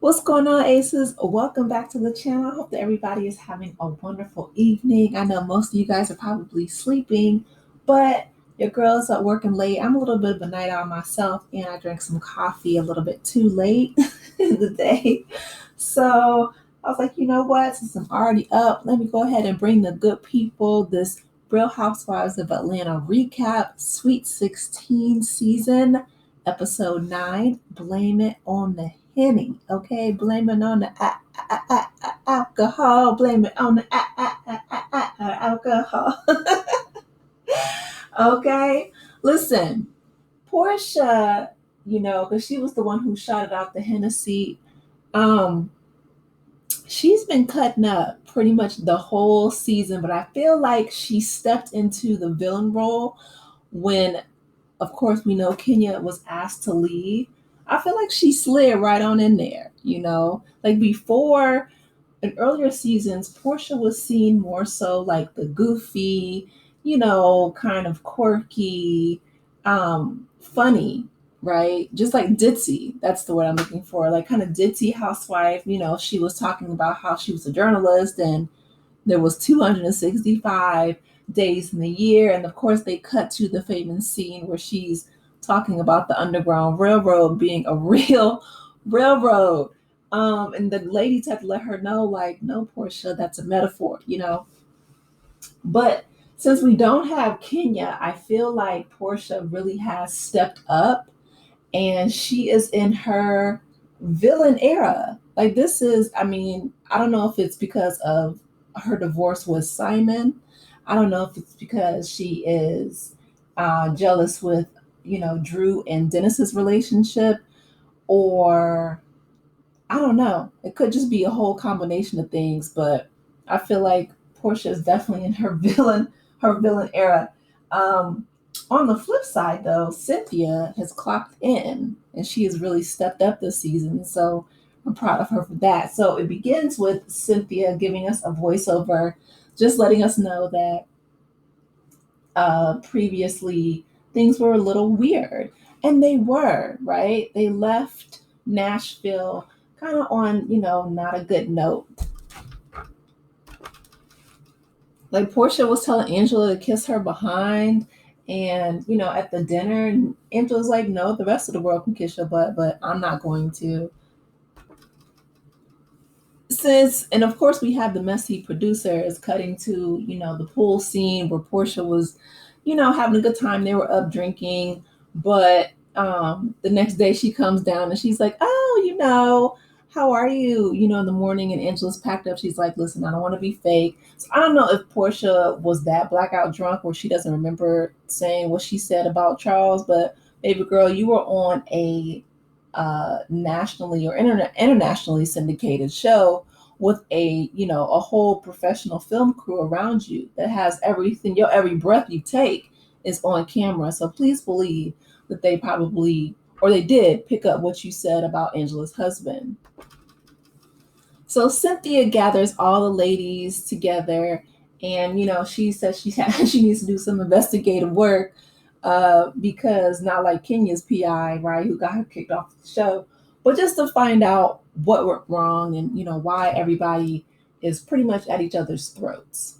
What's going on, Aces? Welcome back to the channel. I hope that everybody is having a wonderful evening. I know most of you guys are probably sleeping, but your girls are working late. I'm a little bit of a night owl myself, and I drank some coffee a little bit too late in the day. So I was like, you know what? Since I'm already up, let me go ahead and bring the good people this Real Housewives of Atlanta recap, Sweet 16 season, episode 9. Blame it on the Henny, okay? Blame it on the alcohol. Blame it on the alcohol. Okay? Listen, Portia, because she was the one who shot it out the Hennessy, um, she's been cutting up pretty much the whole season, but I feel like she stepped into the villain role when, of course, we know Kenya was asked to leave. I feel like she slid right on in there. Like before in earlier seasons, Portia was seen more so like the goofy, kind of quirky, funny, right? Just like ditzy. That's the word I'm looking for. Like kind of ditzy housewife. She was talking about how she was a journalist and there was 265 days in the year. And of course, they cut to the famous scene where she's talking about the Underground Railroad being a real railroad. And the ladies had to let her know, like, no, Portia, that's a metaphor. But since we don't have Kenya, I feel like Portia really has stepped up and she is in her villain era. Like this is, I mean, I don't know if it's because of her divorce with Simon. I don't know if it's because she is jealous with, Drew and Dennis's relationship, or I don't know. It could just be a whole combination of things, but I feel like Portia is definitely in her villain era. Um, on the flip side, though, Cynthia has clocked in and she has really stepped up this season. So I'm proud of her for that. So it begins with Cynthia giving us a voiceover, just letting us know that previously things were a little weird. And they were, right? They left Nashville kind of on, not a good note. Like Portia was telling Angela to kiss her behind. And, at the dinner, and Angela's like, no, the rest of the world can kiss your butt, but I'm not going to. And of course, we have the messy producers cutting to, the pool scene where Portia was, having a good time. They were up drinking, but the next day she comes down and she's like, oh, how are you? In the morning, and Angela's packed up. She's like, listen, I don't want to be fake. So I don't know if Portia was that blackout drunk where she doesn't remember saying what she said about Charles, but baby girl, you were on a nationally or internationally syndicated show with a whole professional film crew around you that has everything. Your every breath you take is on camera, so please believe that they probably, or they did, pick up what you said about Angela's husband. So Cynthia gathers all the ladies together, and she says she needs to do some investigative work, because not like Kenya's PI, right, who got her kicked off the show, but just to find out what went wrong and why everybody is pretty much at each other's throats.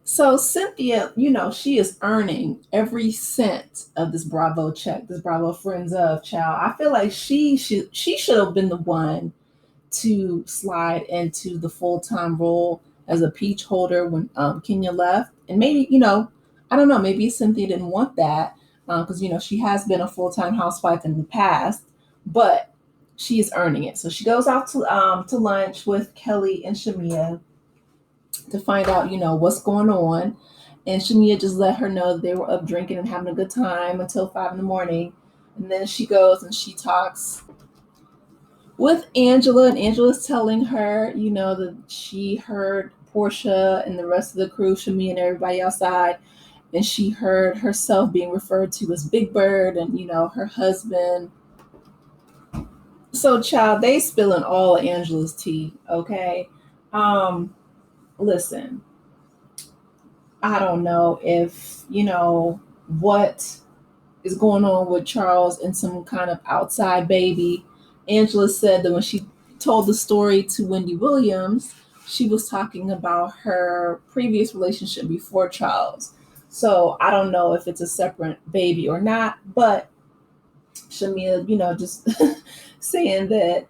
So Cynthia, she is earning every cent of this Bravo check, this Bravo Friends of child. I feel like she should have been the one to slide into the full time role as a peach holder when Kenya left. And maybe, I don't know, maybe Cynthia didn't want that because, she has been a full time housewife in the past, but she is earning it. So she goes out to lunch with Kelly and Shamia to find out, what's going on. And Shamia just let her know that they were up drinking and having a good time until 5 in the morning. And then she goes and she talks with Angela, and Angela's telling her, that she heard Portia and the rest of the crew, Shami and everybody outside, and she heard herself being referred to as Big Bird and, her husband. So, child, they spilling all of Angela's tea, okay? Um, Listen, I don't know if, what is going on with Charles and some kind of outside baby. Angela said that when she told the story to Wendy Williams, she was talking about her previous relationship before Charles. So I don't know if it's a separate baby or not, but Shamia, just saying that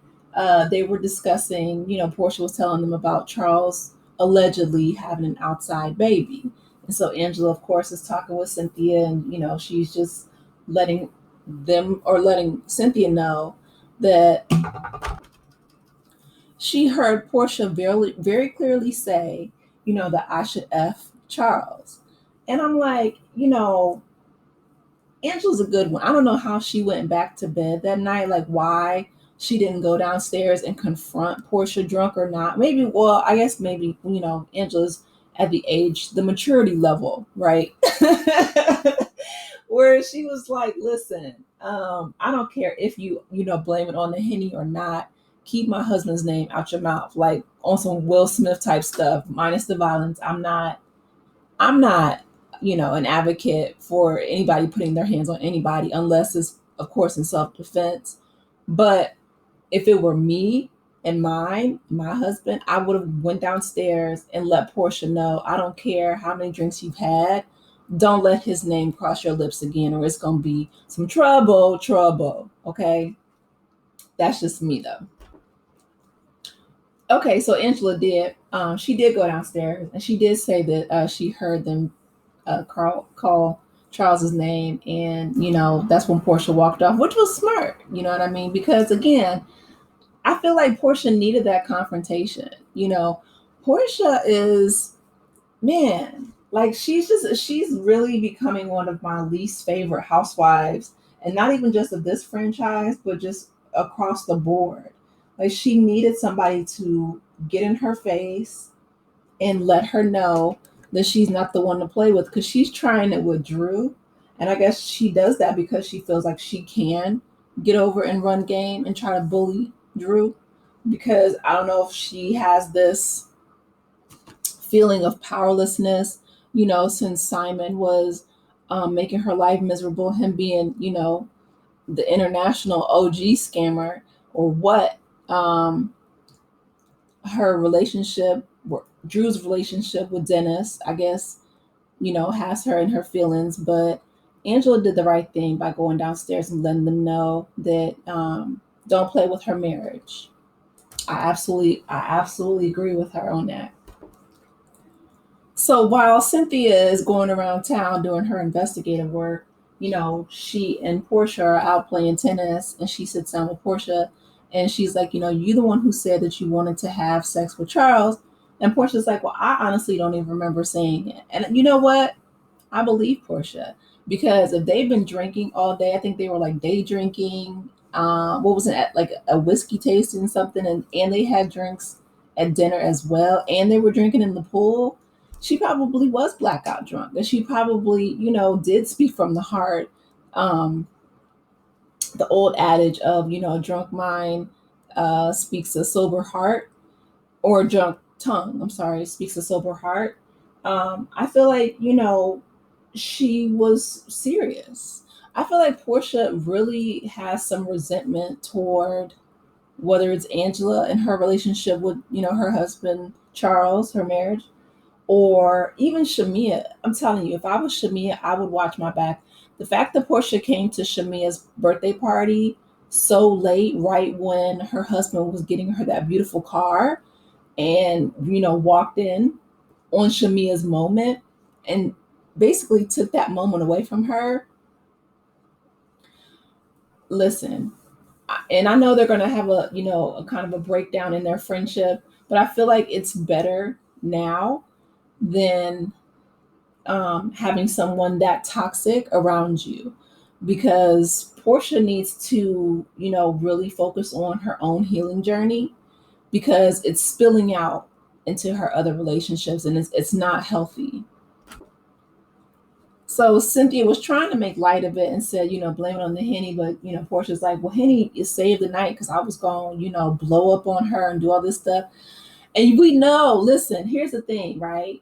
they were discussing, Portia was telling them about Charles allegedly having an outside baby. And so Angela, of course, is talking with Cynthia, and, she's just letting letting Cynthia know that she heard Portia very, very clearly say, that I should F Charles. And I'm like, Angela's a good one. I don't know how she went back to bed that night, like why she didn't go downstairs and confront Portia drunk or not. Maybe, well, I guess maybe, Angela's at the age, the maturity level, right? Where she was like, listen, I don't care if you blame it on the Henny or not. Keep my husband's name out your mouth. Like on some Will Smith type stuff, minus the violence. I'm not, an advocate for anybody putting their hands on anybody unless it's, of course, in self-defense. But if it were me and my husband, I would have went downstairs and let Portia know, I don't care how many drinks you've had. Don't let his name cross your lips again, or it's going to be some trouble. Okay. That's just me, though. Okay. So Angela she did go downstairs and she did say that she heard them call Charles's name, and that's when Portia walked off, which was smart. You know what I mean? Because again, I feel like Portia needed that confrontation. Portia is, man, like she's really becoming one of my least favorite housewives, and not even just of this franchise, but just across the board. Like she needed somebody to get in her face and let her know that she's not the one to play with, because she's trying it with Drew. And I guess she does that because she feels like she can get over and run game and try to bully Drew. Because I don't know if she has this feeling of powerlessness, since Simon was making her life miserable, him being, the international OG scammer, or what. Her relationship, Drew's relationship with Dennis, I guess, has her in her feelings. But Angela did the right thing by going downstairs and letting them know that don't play with her marriage. I absolutely agree with her on that. So while Cynthia is going around town doing her investigative work, she and Portia are out playing tennis, and she sits down with Portia, and she's like, you the one who said that you wanted to have sex with Charles. And Portia's like, well, I honestly don't even remember saying it. And you know what? I believe Portia, because if they've been drinking all day, I think they were like day drinking. What was it, like a whiskey tasting something, and they had drinks at dinner as well, and they were drinking in the pool. She probably was blackout drunk, and she probably, did speak from the heart. Um, the old adage of, a drunk mind speaks a sober heart, or a drunk tongue, I'm sorry, speaks a sober heart. I feel like, she was serious. I feel like Portia really has some resentment toward, whether it's Angela and her relationship with, her husband, Charles, her marriage, or even Shamia. I'm telling you, if I was Shamia, I would watch my back. The fact that Portia came to Shamia's birthday party so late, right when her husband was getting her that beautiful car, and, walked in on Shamia's moment and basically took that moment away from her. Listen, and I know they're going to have a kind of a breakdown in their friendship, but I feel like it's better now than having someone that toxic around you, because Portia needs to, really focus on her own healing journey, because it's spilling out into her other relationships, and it's not healthy. So Cynthia was trying to make light of it and said, blame it on the Henny, but Portia's like, well, Henny is saved the night because I was going, blow up on her and do all this stuff. And we know, listen, here's the thing, right?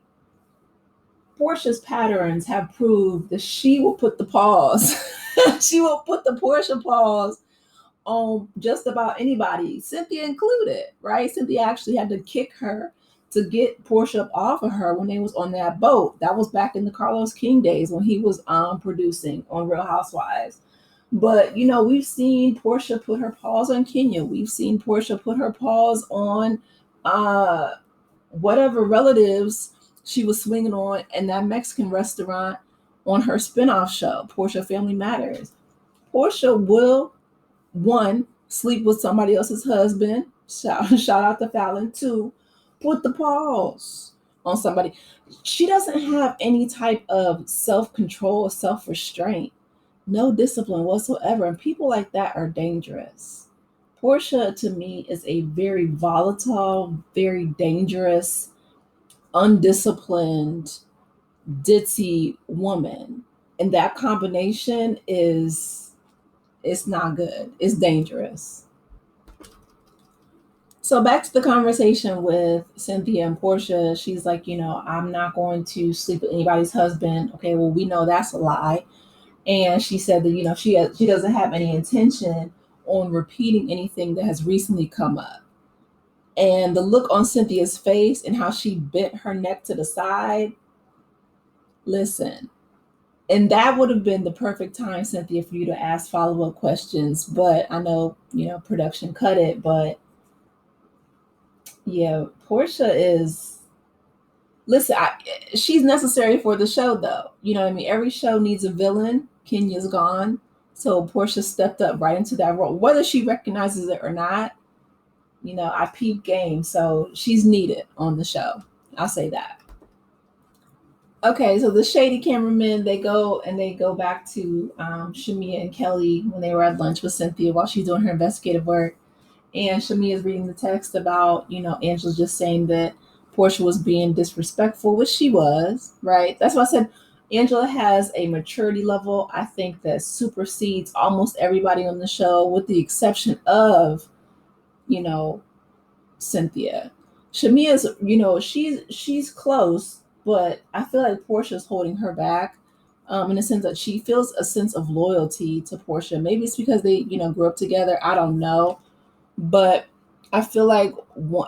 Portia's patterns have proved that she will put the pause. She will put the Portia pause on just about anybody, Cynthia included, right? Cynthia actually had to kick her to get Portia up off of her when they was on that boat. That was back in the Carlos King days when he was producing on Real Housewives. But we've seen Portia put her paws on Kenya. We've seen Portia put her paws on uh whatever relatives she was swinging on in that Mexican restaurant on her spinoff show, Portia Family Matters. Portia will, one, sleep with somebody else's husband. Shout out to Fallon. Two, put the paws on somebody. She doesn't have any type of self control or self restraint, no discipline whatsoever. And people like that are dangerous. Portia, to me, is a very volatile, very dangerous, undisciplined, ditzy woman. And that combination is, it's not good. It's dangerous. So back to the conversation with Cynthia and Portia. She's like, I'm not going to sleep with anybody's husband. Okay, well, we know that's a lie. And she said that, she doesn't have any intention on repeating anything that has recently come up. And the look on Cynthia's face and how she bent her neck to the side, listen. And that would have been the perfect time, Cynthia, for you to ask follow-up questions. But I know, production cut it. But yeah, Portia is, listen, she's necessary for the show, though. You know what I mean? Every show needs a villain. Kenya's gone. So Portia stepped up right into that role. Whether she recognizes it or not, I peep game. So she's needed on the show. I'll say that. Okay, so the shady cameramen, they go back to Shamia and Kelly when they were at lunch with Cynthia while she's doing her investigative work. And Shamia is reading the text about, Angela just saying that Portia was being disrespectful, which she was, right? That's why I said Angela has a maturity level, I think, that supersedes almost everybody on the show, with the exception of, you know, Cynthia. Shamia's, she's close, but I feel like Portia's holding her back. In the sense that she feels a sense of loyalty to Portia. Maybe it's because they, grew up together. I don't know. But I feel like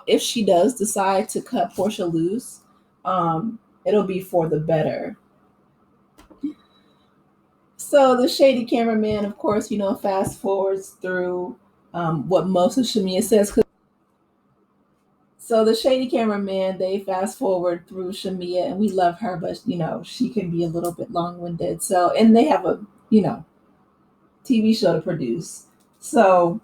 if she does decide to cut Portia loose, it'll be for the better. So the shady cameraman, of course, fast forwards through what most of Shamia says. So the shady cameraman, they fast forward through Shamia, and we love her, but she can be a little bit long-winded. So, and they have a TV show to produce. So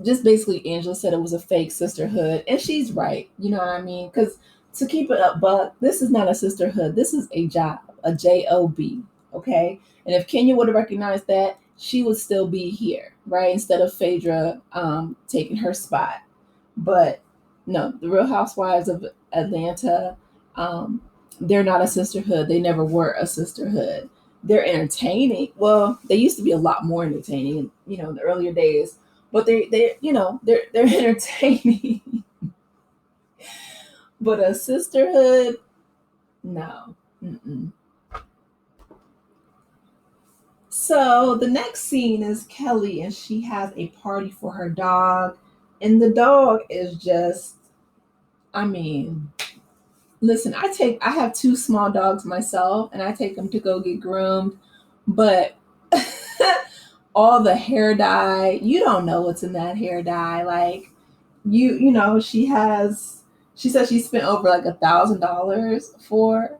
just basically Angela said it was a fake sisterhood, and she's right. You know what I mean? Because to keep it up, but this is not a sisterhood. This is a job, a job. Okay, and if Kenya would have recognized that, she would still be here, right? Instead of Phaedra taking her spot. But no, the Real Housewives of Atlanta, they're not a sisterhood. They never were a sisterhood. They're entertaining. Well, they used to be a lot more entertaining, in the earlier days. But they're entertaining. But a sisterhood, no. Mm-mm. So the next scene is Kelly, and she has a party for her dog, and the dog is just, I mean, listen, I have two small dogs myself, and I take them to go get groomed, but all the hair dye, you don't know what's in that hair dye. Like, she said she spent over like $1,000 for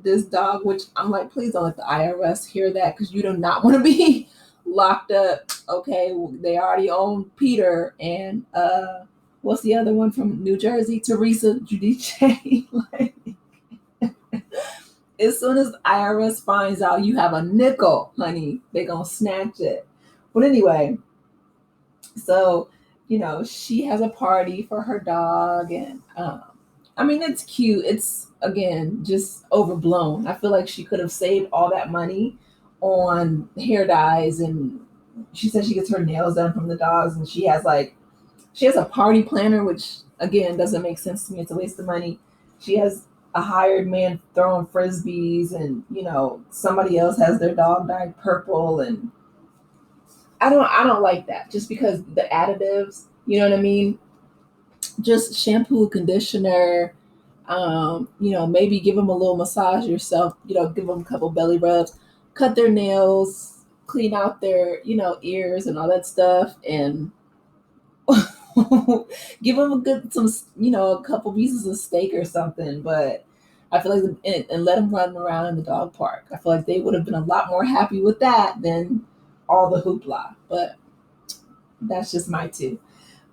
this dog, which I'm like, please don't let the IRS hear that, because you do not want to be locked up. Okay, they already own Peter and what's the other one from New Jersey, Teresa Giudice. Like, as soon as the IRS finds out you have a nickel, honey, they gonna snatch it. But anyway, so she has a party for her dog, and I mean, it's cute. It's, again, just overblown. I feel like she could have saved all that money on hair dyes, and she says she gets her nails done from the dogs, and she has a party planner, which again doesn't make sense to me. It's a waste of money. She has a hired man throwing frisbees, and somebody else has their dog dyed purple, and I don't like that just because the additives, you know what I mean? Just shampoo, conditioner, maybe give them a little massage yourself, give them a couple belly rubs, cut their nails, clean out their, ears and all that stuff, and give them a good, a couple pieces of steak or something. But I feel like, and let them run around in the dog park. I feel like they would have been a lot more happy with that than all the hoopla. But that's just my two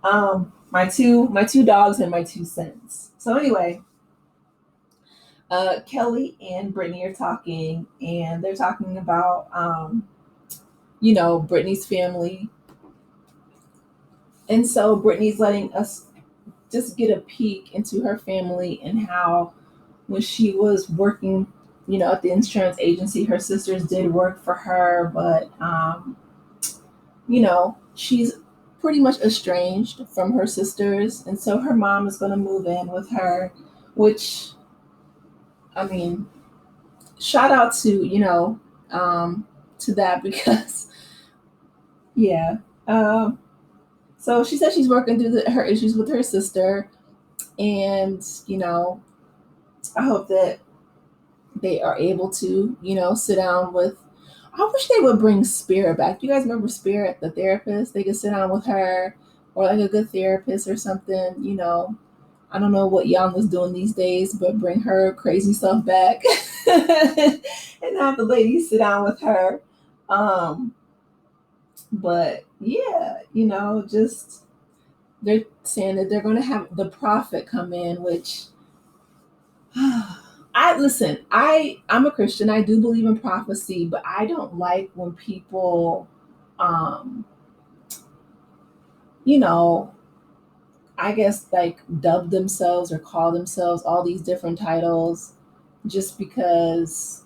dogs and my 2 cents. So anyway, Kelly and Brittany are talking, and they're talking about Brittany's family, and so Brittany's letting us just get a peek into her family and how when she was working, at the insurance agency, her sisters did work for her, but she's pretty much estranged from her sisters, and so her mom is going to move in with her, which, I mean, shout out to to that because yeah. Um, so she says she's working through her issues with her sister, and I hope that they are able to sit down with. I wish they would bring Spirit back. Do you guys remember Spirit, the therapist? They could sit down with her, or like a good therapist or something. I don't know what Young is doing these days, but bring her crazy stuff back and have the ladies sit down with her. Um, but yeah, just they're saying that they're going to have the prophet come in, which I listen. I'm a Christian. I do believe in prophecy, but I don't like when people, um, you know, I guess like dub themselves or call themselves all these different titles just because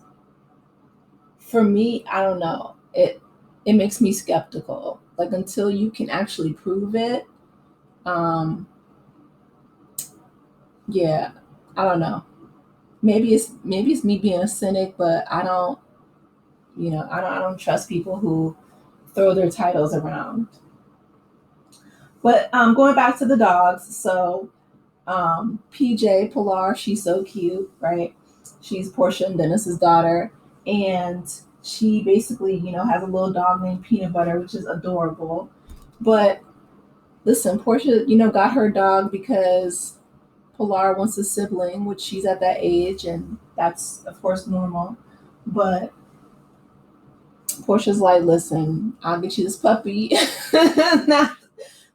for me, I don't know. It makes me skeptical. Like until you can actually prove it, um, yeah, I don't know. Maybe it's me being a cynic, but I don't trust people who throw their titles around. But going back to the dogs, so PJ Pilar, she's so cute, right? She's Portia and Dennis's daughter, and she basically, has a little dog named Peanut Butter, which is adorable. But listen, Portia, got her dog because Pilar wants a sibling, which she's at that age, and that's of course normal. But Portia's like, listen, I'll get you this puppy.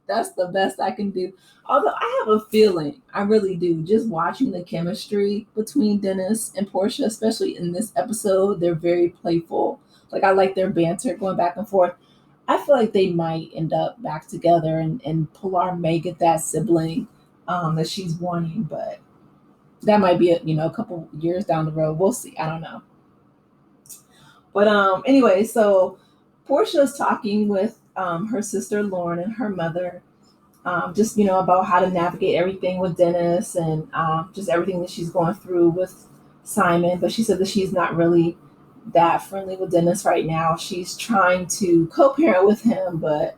That's the best I can do. Although I have a feeling, I really do, just watching the chemistry between Dennis and Portia, especially in this episode, they're very playful. Like I like their banter going back and forth. I feel like they might end up back together, and Pilar may get that sibling that she's wanting, but that might be a couple years down the road. We'll see. I don't know. But anyway, so Portia's talking with her sister Lauren and her mother, just about how to navigate everything with Dennis and just everything that she's going through with Simon. But she said that she's not really that friendly with Dennis right now. She's trying to co-parent with him, but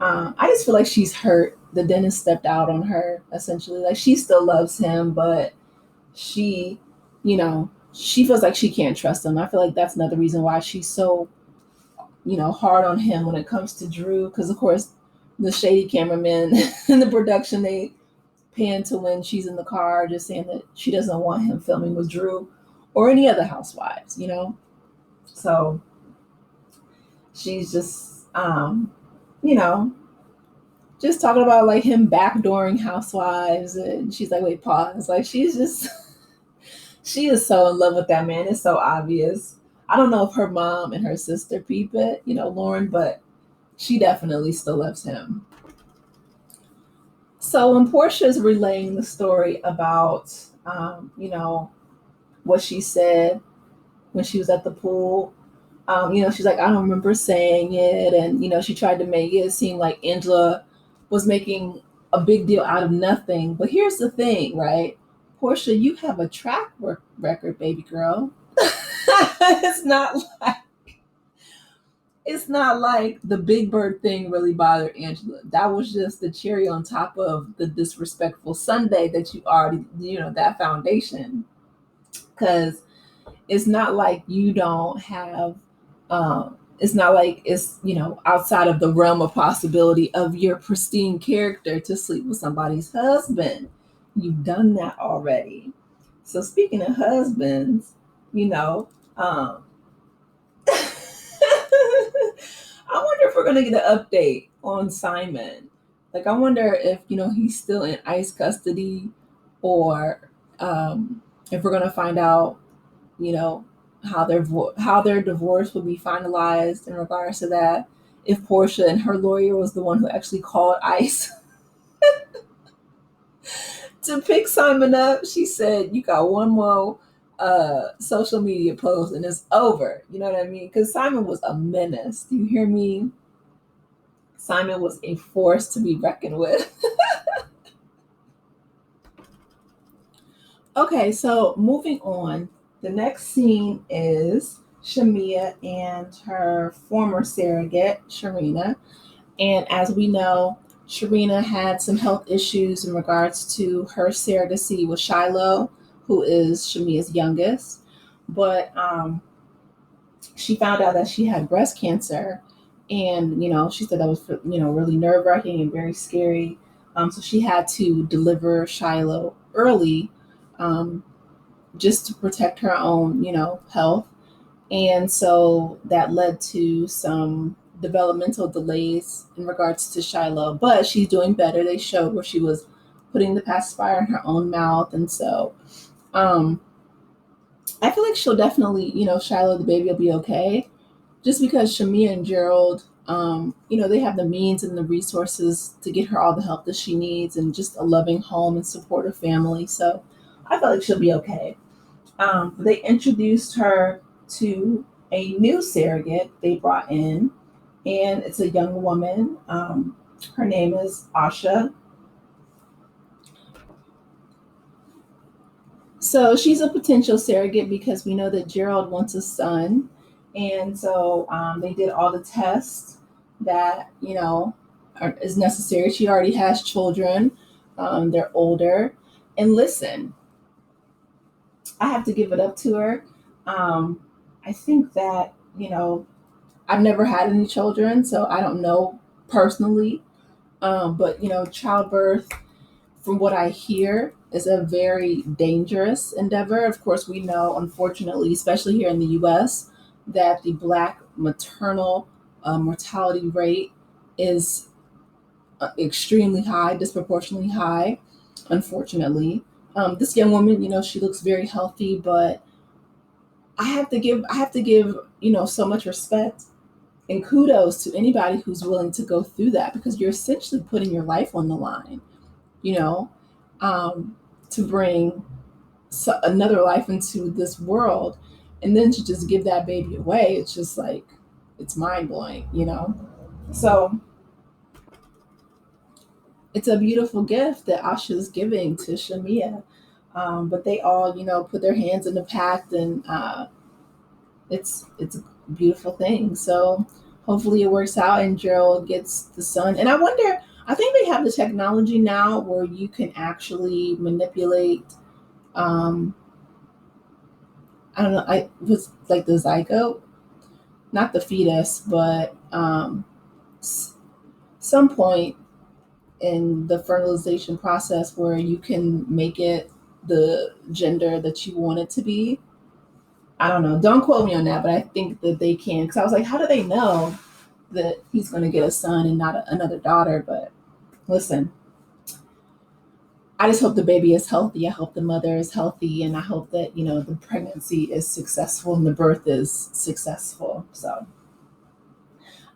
I just feel like she's hurt that Dennis stepped out on her. Essentially, like she still loves him, but she feels like she can't trust him. I feel like that's another reason why she's so hard on him when it comes to Drew, because of course the shady cameramen in the production, they pan to when she's in the car just saying that she doesn't want him filming with Drew or any other housewives. So she's just you know just talking about like him backdooring housewives, and she's like, wait, pause. Like she's just she is so in love with that man. It's so obvious. I don't know if her mom and her sister peep it, Lauren, but she definitely still loves him. So when Portia's relaying the story about, what she said when she was at the pool, she's like, I don't remember saying it. And, she tried to make it seem like Angela was making a big deal out of nothing. But here's the thing, right? Portia, you have a record, baby girl. it's not like It's not like the Big Bird thing really bothered Angela. That was just the cherry on top of the disrespectful Sunday that you already, that foundation. Because it's not like you don't have, it's not like it's, outside of the realm of possibility of your pristine character to sleep with somebody's husband. You've done that already. So speaking of husbands, you know, um, I wonder if we're gonna get an update on Simon. Like, I wonder if he's still in ICE custody, or if we're gonna find out, you know, how their divorce will be finalized in regards to that. If Portia and her lawyer was the one who actually called ICE to pick Simon up, she said, "You got one more social media post and it's over." You know what I mean? Because Simon was a menace. Do you hear me? Simon was a force to be reckoned with. Okay, so moving on. The next scene is Shamia and her former surrogate, Sharina. And as we know, Sharina had some health issues in regards to her surrogacy with Shiloh, who is Shamia's youngest. But she found out that she had breast cancer. And, she said that was, really nerve wracking and very scary. So she had to deliver Shiloh early, um, just to protect her own, health. And so that led to some developmental delays in regards to Shiloh, but she's doing better. They showed where she was putting the pacifier in her own mouth. And so um, I feel like she'll definitely, Shiloh, the baby will be okay, just because Shamia and Gerald, they have the means and the resources to get her all the help that she needs and just a loving home and supportive family. So I feel like she'll be okay. They introduced her to a new surrogate they brought in, and it's a young woman. Her name is Asha. So she's a potential surrogate because we know that Gerald wants a son. And so they did all the tests that, is necessary. She already has children, they're older. And listen, I have to give it up to her. Um, I think that, I've never had any children, so I don't know personally. But, childbirth, from what I hear, is a very dangerous endeavor. Of course, we know, unfortunately, especially here in the US, that the Black maternal mortality rate is extremely high, disproportionately high, unfortunately. This young woman, she looks very healthy, but I have to give, so much respect and kudos to anybody who's willing to go through that, because you're essentially putting your life on the line, you know, um, to bring another life into this world, and then to just give that baby away. It's just like, it's mind blowing. So it's a beautiful gift that Asha's giving to Shamia. But they all, put their hands in the pact, and it's a beautiful thing. So hopefully it works out and Gerald gets the son. And I wonder, I think they have the technology now where you can actually manipulate. Um, I don't know. I was like the zygote, not the fetus, but some point in the fertilization process where you can make it the gender that you want it to be. I don't know. Don't quote me on that, but I think that they can. Because I was like, how do they know that he's going to get a son and not another daughter? But listen, I just hope the baby is healthy. I hope the mother is healthy, and I hope that the pregnancy is successful and the birth is successful. So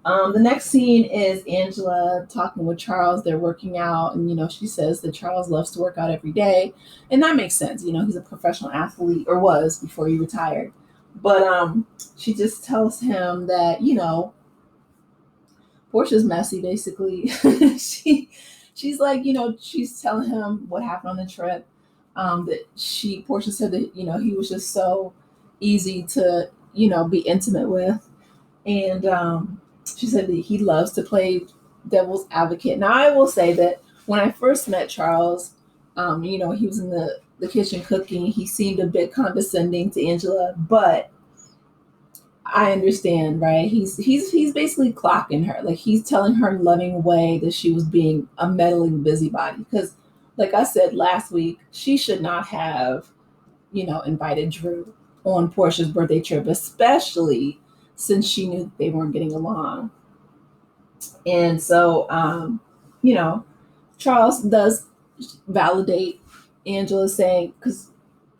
the next scene is Angela talking with Charles. They're working out, and she says that Charles loves to work out every day, and that makes sense. He's a professional athlete, or was before he retired. But she just tells him that Portia's messy. Basically, she's like, she's telling him what happened on the trip. That Portia said that he was just so easy to be intimate with. And she said that he loves to play devil's advocate. Now, I will say that when I first met Charles, he was in the kitchen cooking. He seemed a bit condescending to Angela, but I understand, right? He's basically clocking her. Like, he's telling her in a loving way that she was being a meddling busybody. Because, like I said last week, she should not have, invited Drew on Portia's birthday trip, especially since she knew that they weren't getting along. And so, Charles does validate Angela, saying, because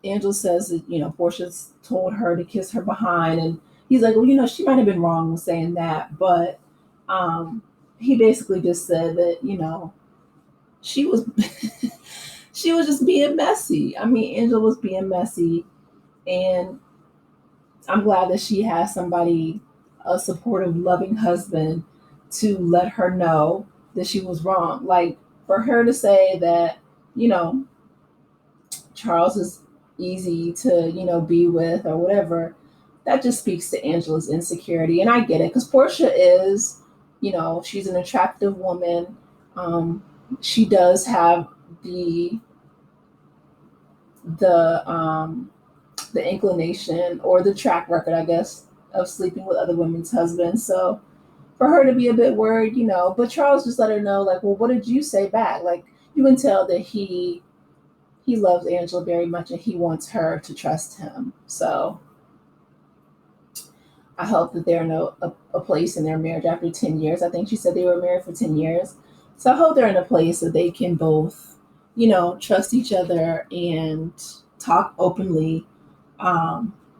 Angela says that, Portia's told her to kiss her behind. And he's like, well, she might have been wrong with saying that. But um, he basically just said that, she was she was just being messy. I mean, Angela was being messy. And I'm glad that she has somebody, a supportive, loving husband, to let her know that she was wrong. Like, for her to say that, you know, Charles is easy to, be with or whatever, that just speaks to Angela's insecurity. And I get it, because Portia is, she's an attractive woman. Um, she does have the the um, the inclination, or the track record, I guess, of sleeping with other women's husbands. So for her to be a bit worried, but Charles just let her know, like, well, what did you say back? Like, you can tell that he loves Angela very much, and he wants her to trust him. So I hope that they're in a place in their marriage after 10 years. I think she said they were married for 10 years. So I hope they're in a place that they can both, trust each other and talk openly,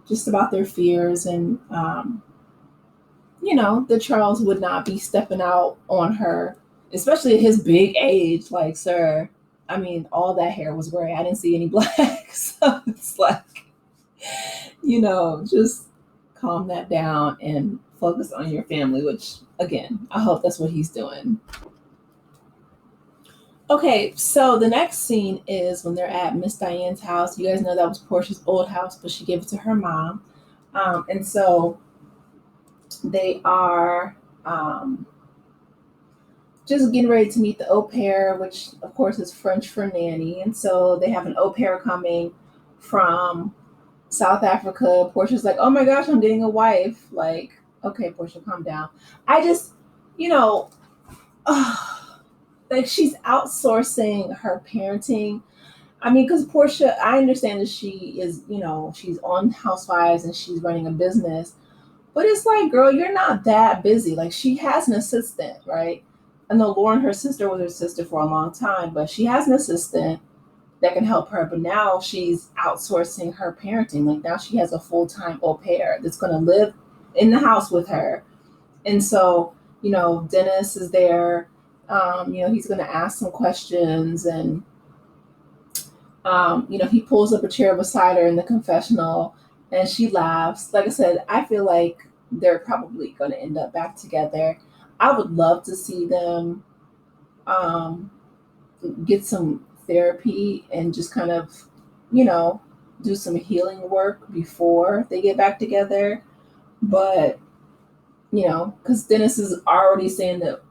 just about their fears. And, that Charles would not be stepping out on her, especially at his big age. Like, sir, I mean, all that hair was gray. I didn't see any black. So it's like, just calm that down and focus on your family, which, again, I hope that's what he's doing. Okay, so the next scene is when they're at Miss Diane's house. You guys know that was Portia's old house, but she gave it to her mom. And so they are just getting ready to meet the au pair, which of course is French for nanny. And so they have an au pair coming from South Africa. Portia's like, oh my gosh, I'm getting a wife. Like, okay, Portia, calm down. I just, you know, like, she's outsourcing her parenting. I mean, because Portia, I understand that she is, she's on Housewives and she's running a business. But it's like, girl, you're not that busy. Like, she has an assistant, right? I know Lauren, her sister, was her sister for a long time, but she has an assistant that can help her. But now she's outsourcing her parenting. Like, now she has a full time au pair that's going to live in the house with her. And so, Dennis is there. He's going to ask some questions. And, he pulls up a chair beside her in the confessional, and she laughs. Like I said, I feel like they're probably going to end up back together. I would love to see them um, get some therapy and just kind of, you know, do some healing work before they get back together. But, because Dennis is already saying that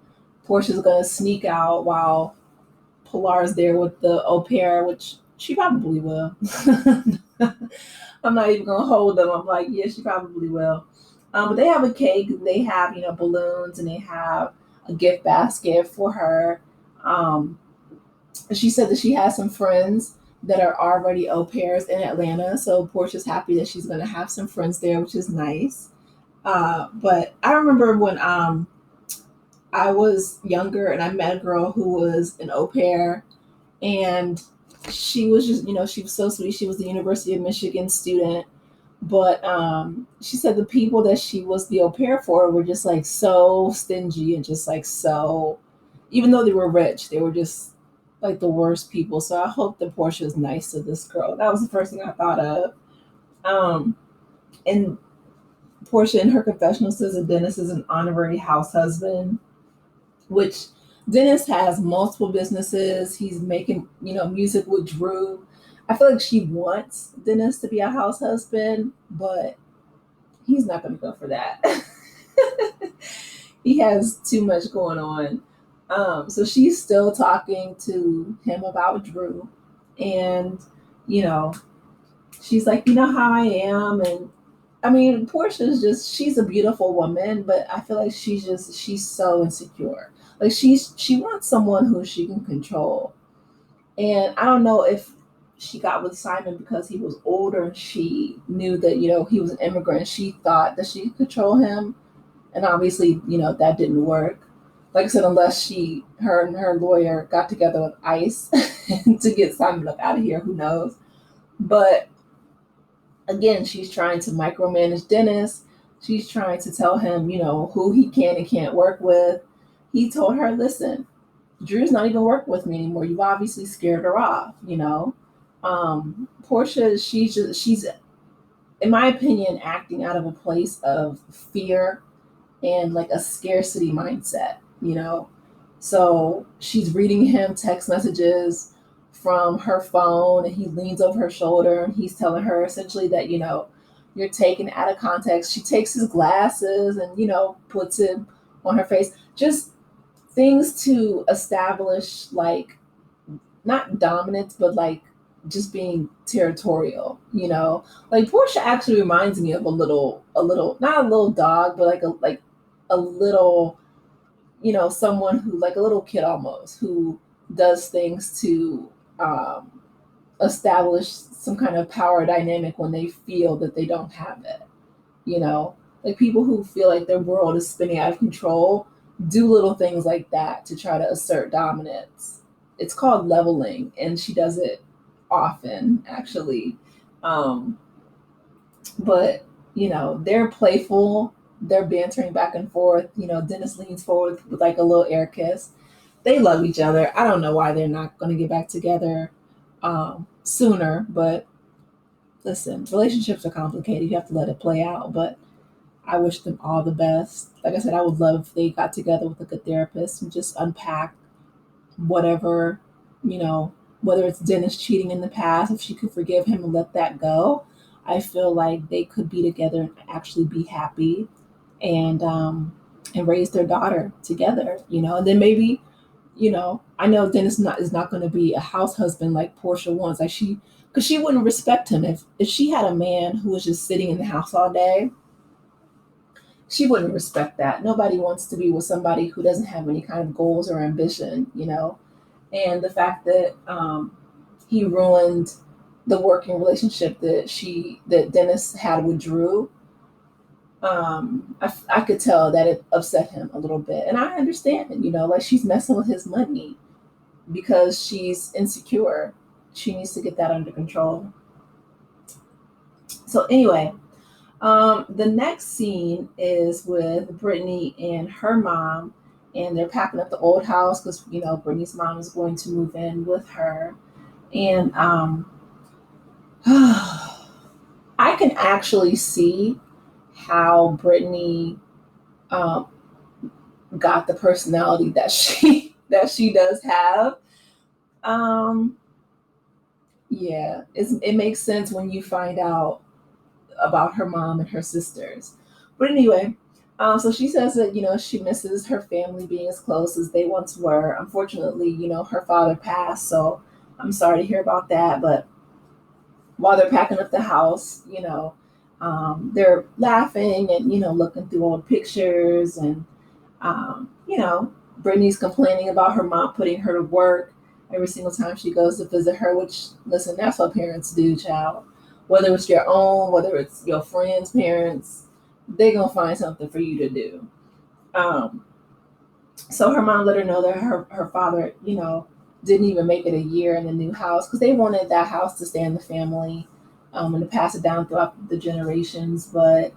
Portia's going to sneak out while Pilar's there with the au pair, which she probably will. I'm not even gonna hold them. I'm like, yeah, she probably will. But they have a cake, they have, balloons, and they have a gift basket for her. Um, she said that she has some friends that are already au pairs in Atlanta, so Portia's happy that she's gonna have some friends there, which is nice. But I remember when I was younger and I met a girl who was an au pair, and she was just, she was so sweet. She was the University of Michigan student, but she said the people that she was the au pair for were just like so stingy, and just like, so, even though they were rich, they were just like the worst people. So I hope that Portia is nice to this girl. That was the first thing I thought of. And Portia in her confessional says that Dennis is an honorary house husband, which Dennis has multiple businesses. He's making, music with Drew. I feel like she wants Dennis to be a house husband, but he's not going to go for that. He has too much going on. So she's still talking to him about Drew, and you know, she's like, you know how I am, and I mean, Portia's just she's a beautiful woman, but I feel like she's so insecure. Like she wants someone who she can control. And I don't know if she got with Simon because he was older and she knew that, he was an immigrant. She thought that she could control him. And obviously, that didn't work. Like I said, unless her and her lawyer got together with ICE to get Simon up out of here, who knows? But again, she's trying to micromanage Dennis. She's trying to tell him, who he can and can't work with. He told her, listen, Drew's not even working with me anymore. You've obviously scared her off. Portia, she's, in my opinion, acting out of a place of fear and like a scarcity mindset. So she's reading him text messages from her phone, and he leans over her shoulder and he's telling her essentially that, you're taken out of context. She takes his glasses and, puts him on her face. Just things to establish, like, not dominance, but like just being territorial. Like Portia actually reminds me of a little, not a little dog, but like a little, someone who, like a little kid almost, who does things to establish some kind of power dynamic when they feel that they don't have it. you know like people who feel like their world is spinning out of control do little things like that to try to assert dominance. It's called leveling, and she does it often, actually. Um but they're playful, they're bantering back and forth. Dennis leans forward with like a little air kiss. They love each other. I don't know why they're not going to get back together sooner, but listen, relationships are complicated. You have to let it play out. But I wish them all the best. Like I said, I would love if they got together with a good therapist and just unpack whatever, you know, whether it's Dennis cheating in the past, if she could forgive him and let that go. I feel like they could be together and actually be happy, and raise their daughter together. And then maybe, I know Dennis is not going to be a house husband like Portia wants. Like because she wouldn't respect him if she had a man who was just sitting in the house all day. She wouldn't respect that. Nobody wants to be with somebody who doesn't have any kind of goals or ambition. And the fact that he ruined the working relationship that Dennis had with Drew, I could tell that it upset him a little bit, and I understand it. Like, she's messing with his money because she's insecure. She needs to get that under control. So anyway, the next scene is with Brittany and her mom, and they're packing up the old house because Brittany's mom is going to move in with her, and I can actually see how Brittany um, got the personality that she does have. Um, yeah, it makes sense when you find out about her mom and her sisters. But anyway, so she says that she misses her family being as close as they once were. Unfortunately, her father passed, so I'm sorry to hear about that. But while they're packing up the house, they're laughing and looking through old pictures, and Brittany's complaining about her mom putting her to work every single time she goes to visit her. Which, listen, that's what parents do, child. Whether it's your own, whether it's your friends' parents, they're gonna find something for you to do. Um, so her mom let her know that her father, didn't even make it a year in the new house because they wanted that house to stay in the family, and to pass it down throughout the generations. But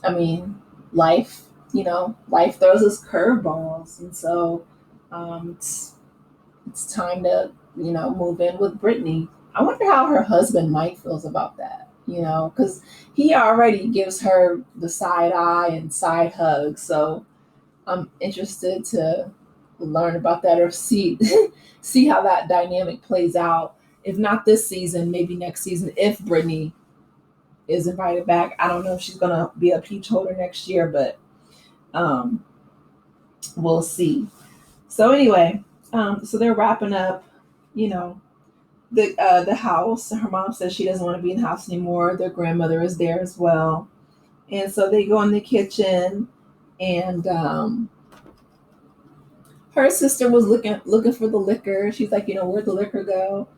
I mean, life throws us curveballs, and so it's time to move in with Brittany. I wonder how her husband Mike feels about that. Because he already gives her the side eye and side hug. So I'm interested to learn about that, or see see how that dynamic plays out. If not this season, maybe next season, if Brittany is invited back. I don't know if she's gonna be a peach holder next year, but Um, we'll see. So anyway, so they're wrapping up, you know, the house. Her mom says she doesn't want to be in the house anymore. Their grandmother is there as well, and so they go in the kitchen, and her sister was looking for the liquor. She's like, where'd the liquor go?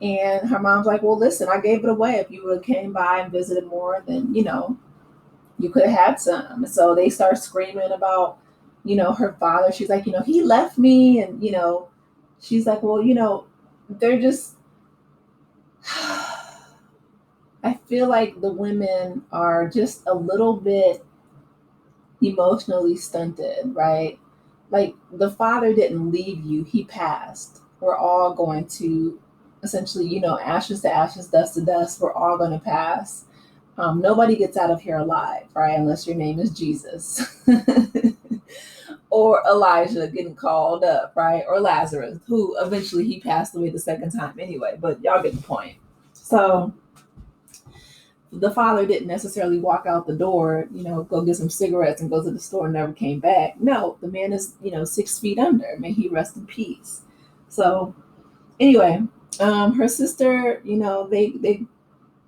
And her mom's like, well, listen, I gave it away. If you would have came by and visited more, then you could have had some. So they start screaming about, her father. She's like, he left me, and she's like, well, they're just. I feel like the women are just a little bit emotionally stunted, right? Like the father didn't leave you, he passed. We're all going to essentially, ashes to ashes, dust to dust. We're all going to pass. Nobody gets out of here alive, right? Unless your name is Jesus or Elijah getting called up, right? Or Lazarus, who eventually he passed away the second time anyway, but y'all get the point. So the father didn't necessarily walk out the door, go get some cigarettes and go to the store and never came back. No, the man is, 6 feet under. May he rest in peace. So anyway, her sister, they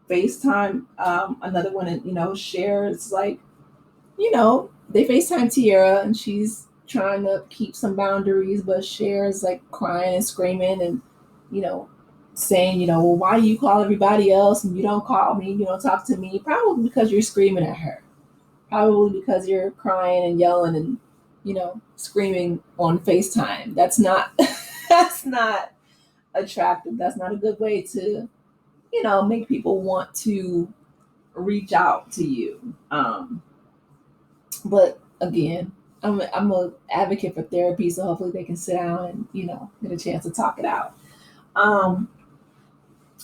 FaceTime another one, and shares like, they FaceTime Tiara, and she's trying to keep some boundaries, but shares like crying and screaming and saying, well, why do you call everybody else and you don't call me, you don't talk to me? Probably because you're screaming at her. Probably because you're crying and yelling and, screaming on FaceTime. That's not that's not attractive. That's not a good way to, make people want to reach out to you. But again, I'm a advocate for therapy, so hopefully they can sit down and, get a chance to talk it out.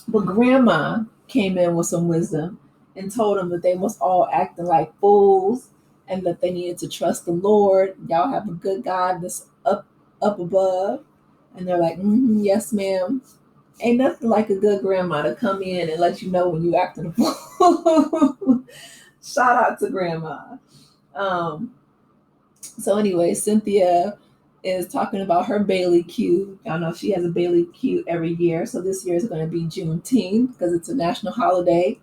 But grandma came in with some wisdom and told them that they was all acting like fools and that they needed to trust the Lord. Y'all have a good God that's up above. And they're like, yes, ma'am. Ain't nothing like a good grandma to come in and let you know when you acting a fool. Shout out to grandma. So anyway, Cynthia is talking about her Bailey Q. Y'all know she has a Bailey Q every year. So this year is going to be Juneteenth because it's a national holiday.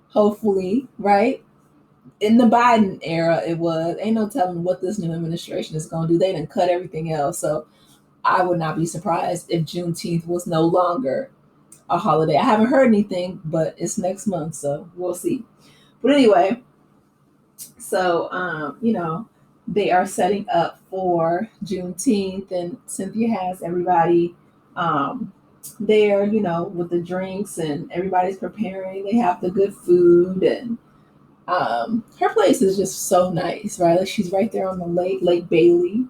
Hopefully, right? In the Biden era, it was. Ain't no telling what this new administration is going to do. They didn't cut everything else. So I would not be surprised if Juneteenth was no longer a holiday. I haven't heard anything, but it's next month, so we'll see. But anyway, so they are setting up for Juneteenth, and Cynthia has everybody there, with the drinks, and everybody's preparing. They have the good food, and her place is just so nice, right? Like she's right there on the Lake Bailey.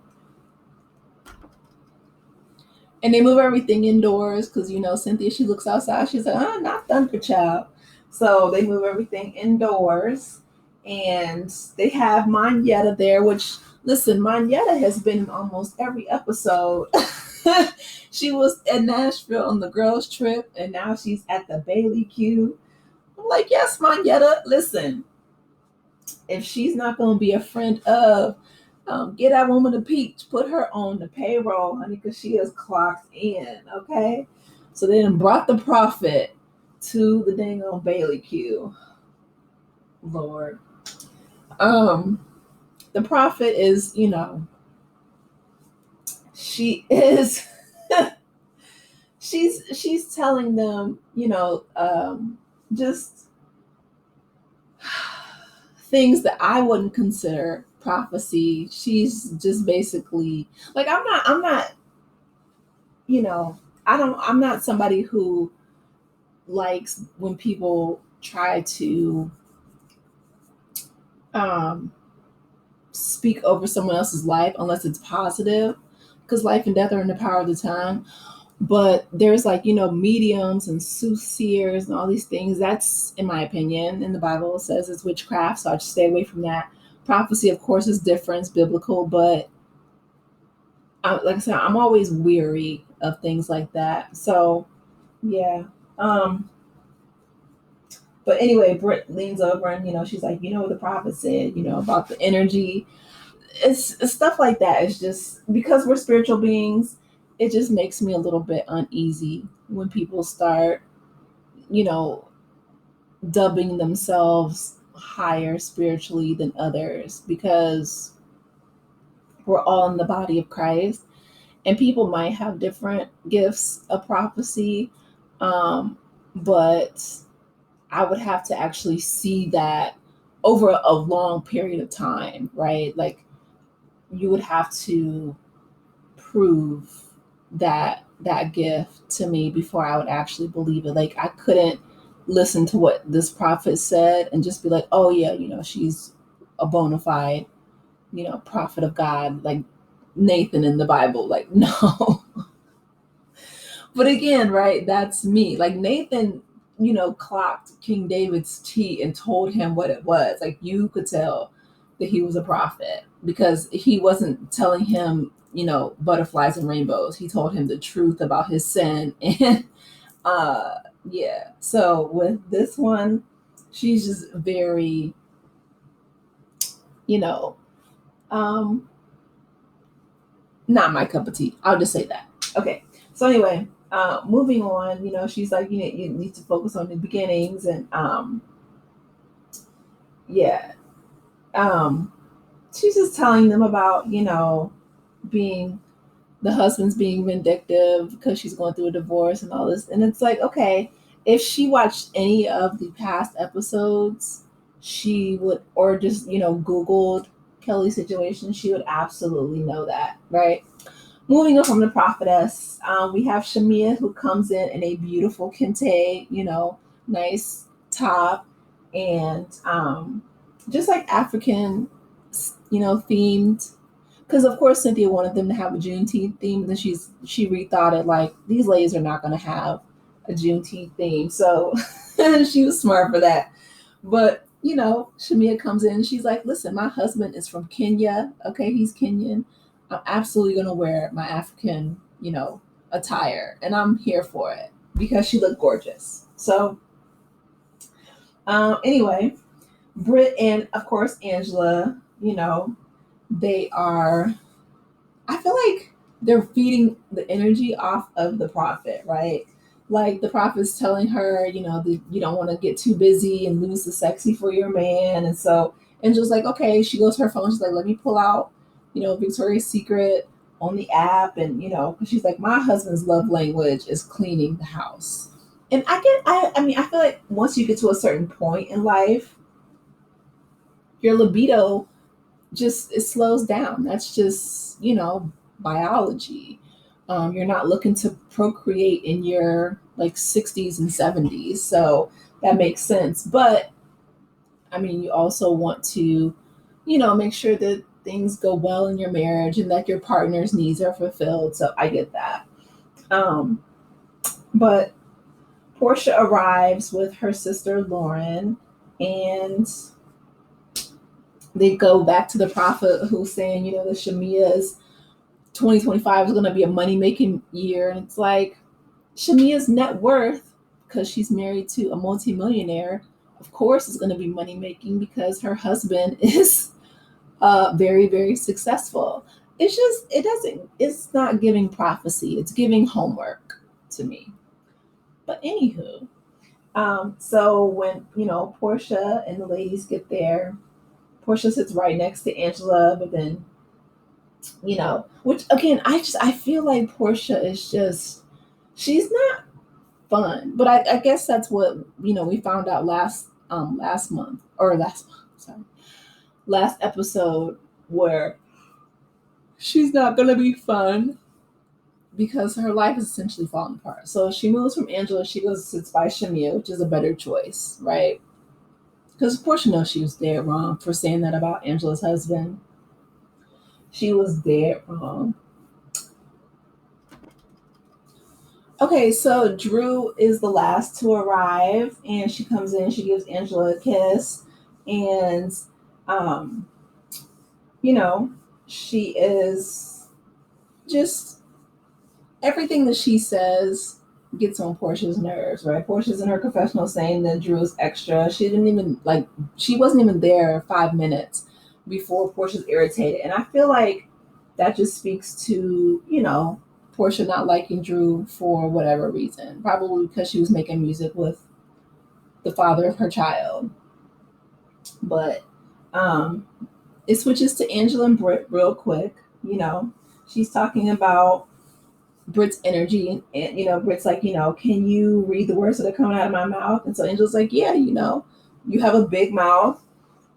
And they move everything indoors because, Cynthia, she looks outside. She's like, not Thunder Child. So they move everything indoors. And they have Manetta there, which, listen, Manetta has been in almost every episode. She was in Nashville on the girls' trip, and now she's at the Bailey Q. I'm like, yes, Manetta, listen, if she's not going to be a friend of, get that woman a peach, put her on the payroll, honey, because she is clocked in, okay? So they then brought the prophet to the dang on Bailey Q. Lord. The prophet is, she is she's telling them, just things that I wouldn't consider prophecy. She's just basically like, I'm not, I'm not somebody who likes when people try to speak over someone else's life unless it's positive, because life and death are in the power of the tongue. But there's like, mediums and soothsayers and all these things. That's, in my opinion, in the Bible, it says it's witchcraft. So I just stay away from that. Prophecy, of course, is different, it's biblical, but like I said, I'm always weary of things like that. So, yeah. But anyway, Britt leans over and, she's like, what the prophet said, about the energy. it's stuff like that. It's just because we're spiritual beings, it just makes me a little bit uneasy when people start, you know, dubbing themselves higher spiritually than others, because we're all in the body of Christ, and people might have different gifts of prophecy, um, but I would have to actually see that over a long period of time, right? Like, you would have to prove that gift to me before I would actually believe it. Like, I couldn't listen to what this prophet said and just be like, oh yeah, she's a bona fide, prophet of God, like Nathan in the Bible. Like, no. But again, right, that's me. Like, Nathan, clocked King David's tea and told him what it was. Like, you could tell that he was a prophet because he wasn't telling him, butterflies and rainbows. He told him the truth about his sin. And uh yeah. So with this one, she's just very, you know, um not my cup of tea. I'll just say that. Okay. So anyway, moving on, she's like, you need to focus on the beginnings, and yeah. Um, she's just telling them about, being the husband's being vindictive because she's going through a divorce and all this. And it's like, okay, if she watched any of the past episodes, she would, or just, Googled Kelly's situation, she would absolutely know that, right? Moving on from the prophetess, we have Shamia, who comes in a beautiful kente, nice top, and just like African, themed. Because of course Cynthia wanted them to have a Juneteenth theme, and then she rethought it. Like, these ladies are not going to have a Juneteenth theme, so she was smart for that. But Shamia comes in and she's like, "Listen, my husband is from Kenya. Okay, he's Kenyan. I'm absolutely gonna wear my African, attire, and I'm here for it because she looked gorgeous." So, anyway, Britt and of course Angela, they are. I feel like they're feeding the energy off of the prophet, right? Like, the prophet's telling her, that you don't want to get too busy and lose the sexy for your man, and so Angela's like, okay. She goes to her phone. She's like, let me pull out, Victoria's Secret on the app, and because she's like, my husband's love language is cleaning the house. And I mean, I feel like once you get to a certain point in life, your libido just, it slows down. That's just, biology. You're not looking to procreate in your like 60s and 70s, so that makes sense. But I mean, you also want to, make sure that things go well in your marriage and that your partner's needs are fulfilled. So I get that. um, but Portia arrives with her sister Lauren, and they go back to the prophet who's saying, the Shemia's 2025 is going to be a money making year. And it's like, Shamia's net worth, because she's married to a multimillionaire, of course, is going to be money making because her husband is very, very successful. It's just, it's not giving prophecy, it's giving homework to me. But anywho, so when, Portia and the ladies get there, Portia sits right next to Angela, but then, which again, I feel like Portia is just, she's not fun. But I guess that's what, we found out last month, or last episode, where she's not gonna be fun because her life is essentially falling apart. So she moves from Angela, she goes sits by Shamia, which is a better choice, right? Because Portia knows she was dead wrong for saying that about Angela's husband. She was dead wrong. Okay, so Drew is the last to arrive, and she comes in, she gives Angela a kiss, and um, you know, she is just, everything that she says gets on Portia's nerves, right? Portia's in her confessional saying that Drew is extra. She didn't even, like, she wasn't even there 5 minutes before Portia's irritated. And I feel like that just speaks to, Portia not liking Drew for whatever reason. Probably because she was making music with the father of her child. But it switches to Angela and Britt real quick. She's talking about Britt's energy, and Britt's like, can you read the words that are coming out of my mouth? And so Angela's like, yeah, you have a big mouth.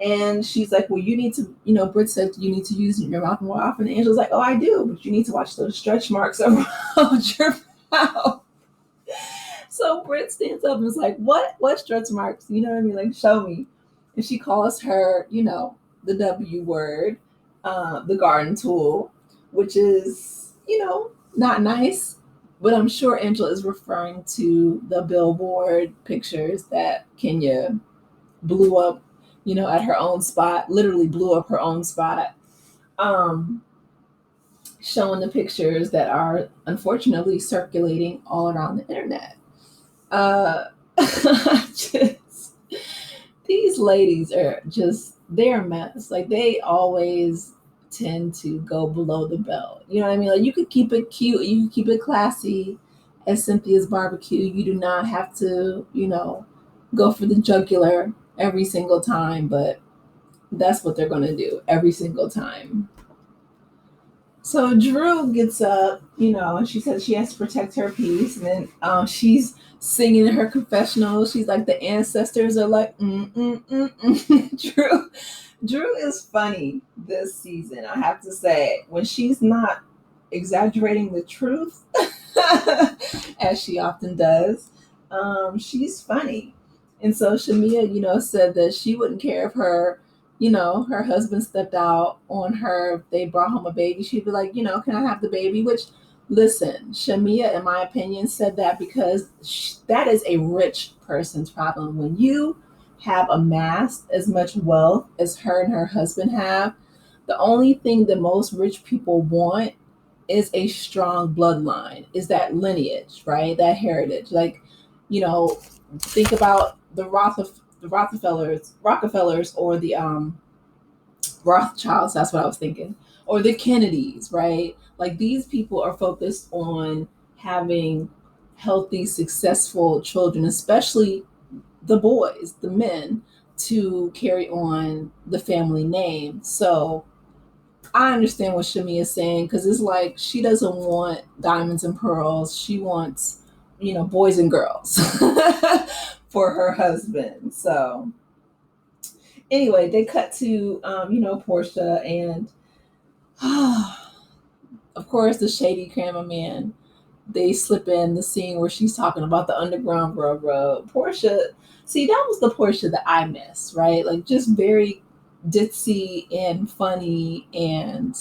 And she's like, well, you need to, Britt said you need to use your mouth more often. And Angela's like, oh, I do, but you need to watch those stretch marks around your mouth. So Britt stands up and is like, what stretch marks? You know what I mean? Like, show me. And she calls her, the W word, the garden tool, which is, not nice. But I'm sure Angela is referring to the billboard pictures that Kenya blew up, at her own spot, literally blew up her own spot, showing the pictures that are unfortunately circulating all around the internet. Just, these ladies are just, they're a mess. Like, they always tend to go below the belt. You know what I mean? Like, you could keep it cute, you can keep it classy as Cynthia's barbecue. You do not have to, go for the jugular every single time, but that's what they're going to do every single time. So Drew gets up, and she says she has to protect her peace. And then she's singing in her confessional. She's like, the ancestors are like, Drew is funny this season, I have to say. When she's not exaggerating the truth, as she often does, she's funny. And so Shamia, said that she wouldn't care if her husband stepped out on her, if they brought home a baby. She'd be like, can I have the baby? Which, listen, Shamia, in my opinion, said that because that is a rich person's problem. When you have amassed as much wealth as her and her husband have, the only thing that most rich people want is a strong bloodline, is that lineage, right? That heritage. Like, think about the Rockefellers, or the Rothschilds. That's what I was thinking, or the Kennedys, right? Like, these people are focused on having healthy, successful children, especially the boys, the men, to carry on the family name. So I understand what Shami is saying, because it's like she doesn't want diamonds and pearls. She wants, boys and girls for her husband. So anyway, they cut to, Portia, and of course, the shady cameraman. They slip in the scene where she's talking about the Underground Railroad. Portia, see, that was the Portia that I miss, right? Like, just very ditzy and funny. And,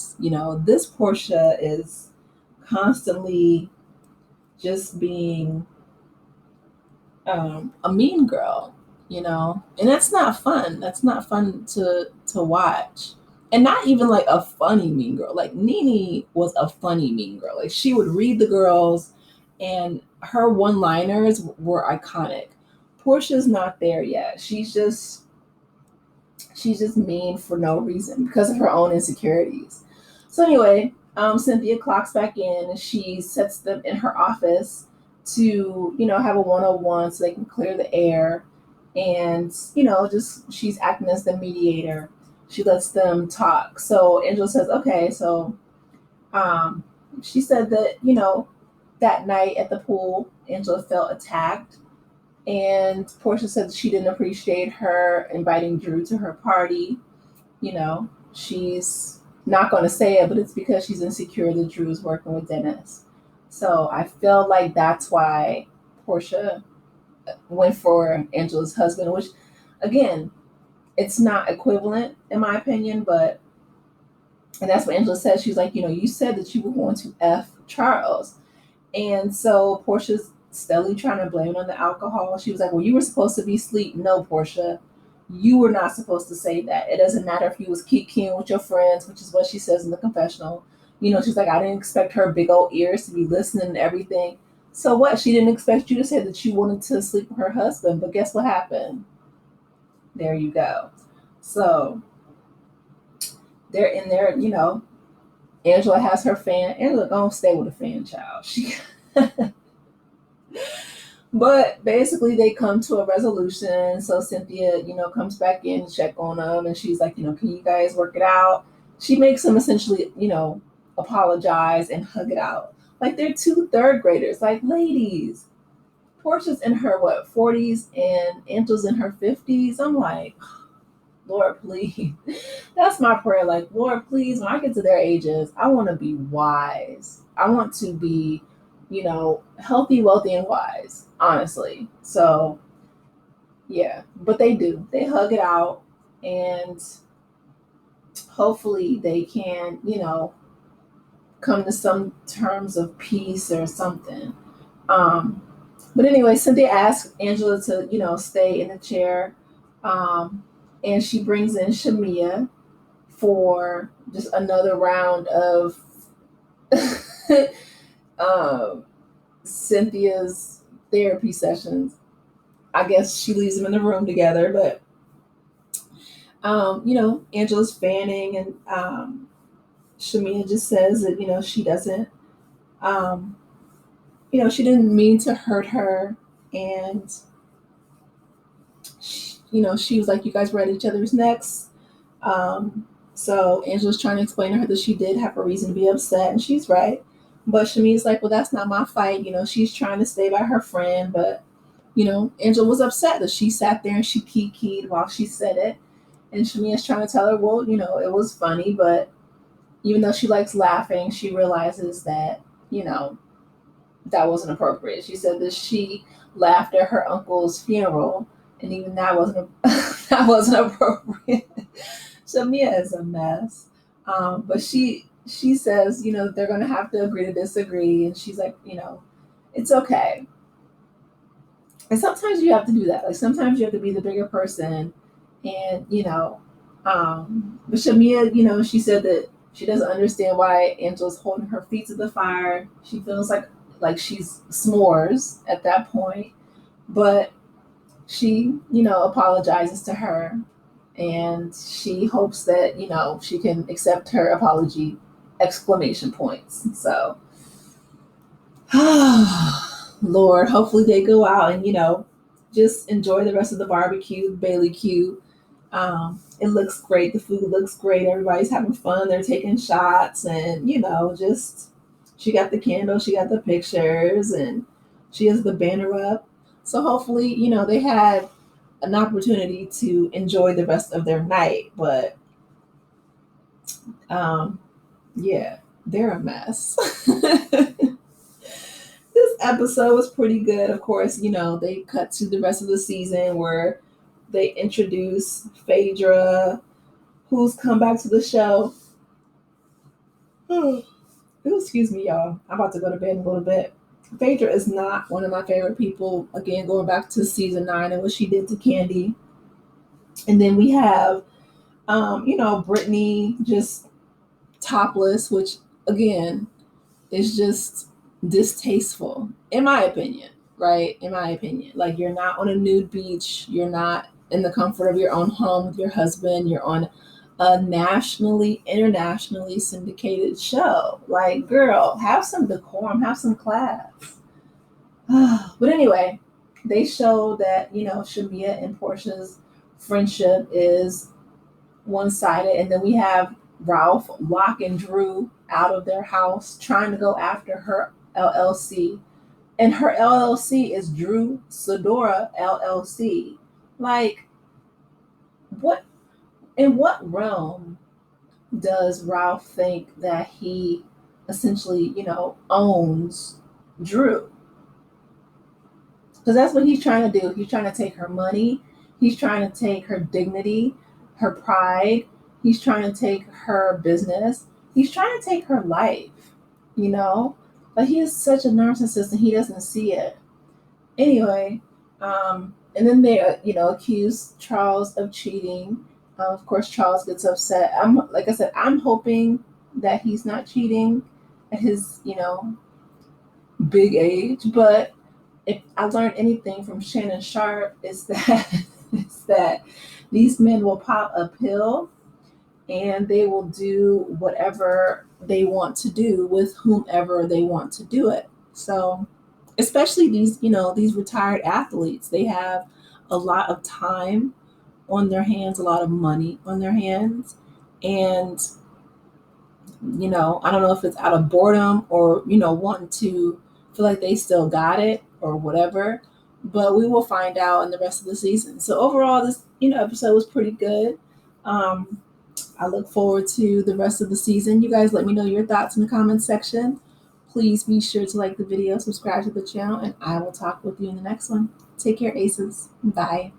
this Portia is constantly just being a mean girl, and that's not fun. That's not fun to watch. And not even like a funny mean girl. Like, Nene was a funny mean girl. Like, she would read the girls, and her one-liners were iconic. Portia's not there yet. She's just mean for no reason because of her own insecurities. So anyway, Cynthia clocks back in, and she sets them in her office to, have a 101 so they can clear the air. And, just she's acting as the mediator. She lets them talk. So Angela says, okay, so she said that, that night at the pool, Angela felt attacked. And Portia said she didn't appreciate her inviting Drew to her party. She's not going to say it, but it's because she's insecure that Drew is working with Dennis. So I feel like that's why Portia went for Angela's husband, which, again, it's not equivalent in my opinion, and that's what Angela said. She's like, you said that you were going to F Charles. And so Portia's steadily trying to blame it on the alcohol. She was like, well, you were supposed to be asleep. No, Portia, you were not supposed to say that. It doesn't matter if you was kikiing with your friends, which is what she says in the confessional. She's like, I didn't expect her big old ears to be listening to everything. So what? She didn't expect you to say that you wanted to sleep with her husband. But guess what happened? There you go. So they're in there, Angela has her fan. Angela gonna stay with a fan, child. But basically they come to a resolution. So Cynthia, comes back in to check on them, and she's like, can you guys work it out? She makes them essentially, apologize and hug it out. Like they're two third graders. Like, ladies, Portia's in her 40s and Angela's in her 50s. I'm like, Lord, please. That's my prayer. Like, Lord, please, when I get to their ages, I want to be wise. I want to be, healthy, wealthy, and wise, honestly. So, yeah, but they do. They hug it out, and hopefully they can, come to some terms of peace or something. Um, but anyway, Cynthia asks Angela to, stay in the chair. And she brings in Shamia for just another round of Cynthia's therapy sessions. I guess she leaves them in the room together, but Angela's fanning, and Shamia just says that she doesn't, she didn't mean to hurt her, and she was like, you guys were at each other's necks. So Angela's trying to explain to her that she did have a reason to be upset, and she's right. But Shamia's like, well, that's not my fight. She's trying to stay by her friend, but Angela was upset that she sat there and she kikied while she said it. And Shamia's trying to tell her, well, it was funny, but even though she likes laughing, she realizes that, that wasn't appropriate. She said that she laughed at her uncle's funeral, and even that wasn't that wasn't appropriate. Shamia is a mess. But she says, they're going to have to agree to disagree. And she's like, it's okay. And sometimes you have to do that. Like, sometimes you have to be the bigger person. And, but Shamia, she said that she doesn't understand why Angela's holding her feet to the fire. She feels like she's s'mores at that point. But she, apologizes to her. And she hopes that, she can accept her apology, exclamation points. So, Lord, hopefully they go out and, just enjoy the rest of the barbecue, Bailey Q. It looks great. The food looks great. Everybody's having fun. They're taking shots, and, just, she got the candle, she got the pictures, and she has the banner up. So hopefully, they had an opportunity to enjoy the rest of their night. But yeah, they're a mess. This episode was pretty good. Of course, they cut to the rest of the season where they introduce Phaedra, who's come back to the show. Excuse me, y'all. I'm about to go to bed in a little bit. Phaedra is not one of my favorite people. Again, going back to season 9 and what she did to Candy. And then we have, Brittany just topless, which, again, is just distasteful, in my opinion, right? In my opinion. Like, you're not on a nude beach. You're not in the comfort of your own home with your husband. You're on a nationally, internationally syndicated show. Like, girl, have some decorum, have some class. But anyway, they show that, Shamia and Portia's friendship is one-sided. And then we have Ralph locking Drew out of their house, trying to go after her LLC. And her LLC is Drew Sidora LLC. Like, in what realm does Ralph think that he essentially, owns Drew? Because that's what he's trying to do. He's trying to take her money. He's trying to take her dignity, her pride. He's trying to take her business. He's trying to take her life, But he is such a narcissist and he doesn't see it. Anyway, and then they, accuse Charles of cheating. Of course, Charles gets upset. Like I said, I'm hoping that he's not cheating at his, big age. But if I learned anything from Shannon Sharp, is that these men will pop a pill and they will do whatever they want to do with whomever they want to do it. So, especially these, these retired athletes, they have a lot of time on their hands, a lot of money on their hands. And, I don't know if it's out of boredom or, wanting to feel like they still got it or whatever, but we will find out in the rest of the season. So overall, this, episode was pretty good. Um, I look forward to the rest of the season. You guys let me know your thoughts in the comments section. Please be sure to like the video, subscribe to the channel, and I will talk with you in the next one. Take care, Aces. Bye.